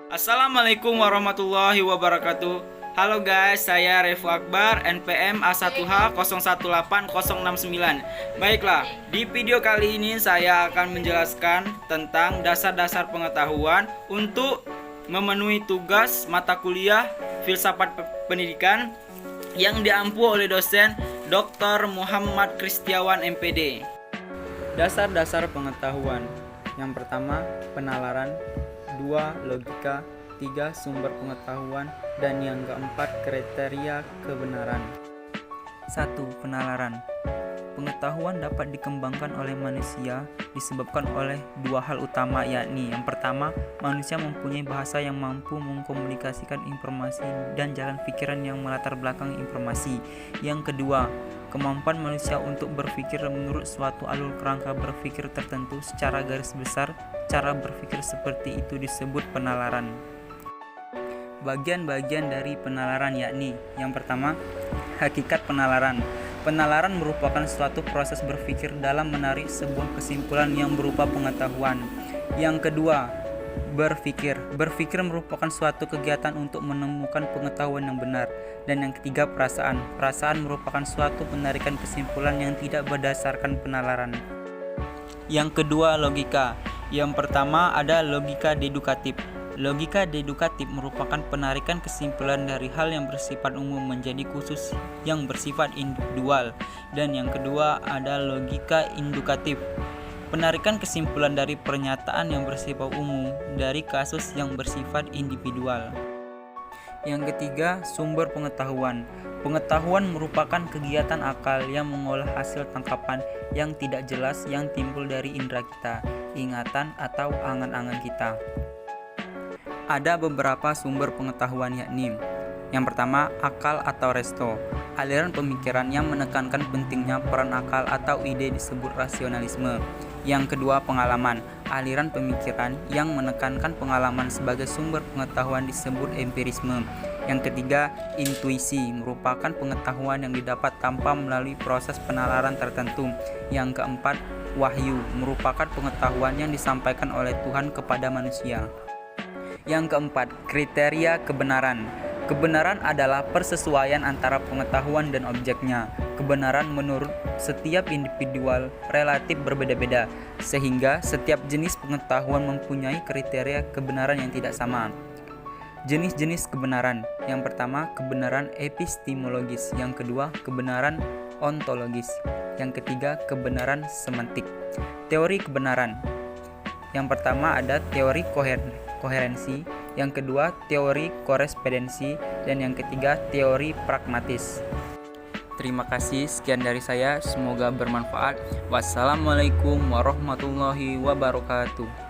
Assalamualaikum warahmatullahi wabarakatuh. Halo guys, saya Refu Akbar, NPM A1H018069. Baiklah, di video kali ini saya akan menjelaskan tentang dasar-dasar pengetahuan untuk memenuhi tugas mata kuliah Filsafat Pendidikan yang diampu oleh dosen Dr. Muhammad Kristiawan MPD. Dasar-dasar pengetahuan. Yang pertama, penalaran. 2. Logika. 3. Sumber pengetahuan. Dan yang keempat, kriteria kebenaran. 1. Penalaran. Pengetahuan dapat dikembangkan oleh manusia disebabkan oleh dua hal utama, yakni yang pertama, manusia mempunyai bahasa yang mampu mengkomunikasikan informasi dan jalan pikiran yang melatar belakang informasi. Yang kedua, kemampuan manusia untuk berpikir menurut suatu alur kerangka berpikir tertentu secara garis besar. Cara berpikir seperti itu disebut penalaran. Bagian-bagian dari penalaran yakni yang pertama, hakikat penalaran. Penalaran merupakan suatu proses berpikir dalam menarik sebuah kesimpulan yang berupa pengetahuan. Yang kedua, berpikir. Berpikir merupakan suatu kegiatan untuk menemukan pengetahuan yang benar. Dan yang ketiga, perasaan. Perasaan merupakan suatu penarikan kesimpulan yang tidak berdasarkan penalaran. Yang kedua, logika. Yang pertama ada logika dedukatif. Logika dedukatif merupakan penarikan kesimpulan dari hal yang bersifat umum menjadi khusus yang bersifat individual. Dan yang kedua ada logika indukatif. Penarikan kesimpulan dari pernyataan yang bersifat umum dari kasus yang bersifat individual. Yang ketiga, sumber pengetahuan. Pengetahuan merupakan kegiatan akal yang mengolah hasil tangkapan yang tidak jelas yang timbul dari indera kita, ingatan atau angan-angan kita. Ada beberapa sumber pengetahuan yakni yang pertama, akal atau resto. Aliran pemikiran yang menekankan pentingnya peran akal atau ide disebut rasionalisme. Yang kedua, pengalaman. Aliran pemikiran yang menekankan pengalaman sebagai sumber pengetahuan disebut empirisme. Yang ketiga, intuisi, merupakan pengetahuan yang didapat tanpa melalui proses penalaran tertentu. Yang keempat, wahyu, merupakan pengetahuan yang disampaikan oleh Tuhan kepada manusia. Yang keempat, kriteria kebenaran. Kebenaran adalah persesuaian antara pengetahuan dan objeknya. Kebenaran menurut setiap individual relatif berbeda-beda, sehingga setiap jenis pengetahuan mempunyai kriteria kebenaran yang tidak sama. Jenis-jenis kebenaran. Yang pertama, kebenaran epistemologis. Yang kedua, kebenaran ontologis. Yang ketiga, kebenaran semantik. Teori kebenaran. Yang pertama ada teori koherensi, yang kedua teori korespondensi, dan yang ketiga teori pragmatis. Terima kasih, sekian dari saya, semoga bermanfaat. Wassalamualaikum warahmatullahi wabarakatuh.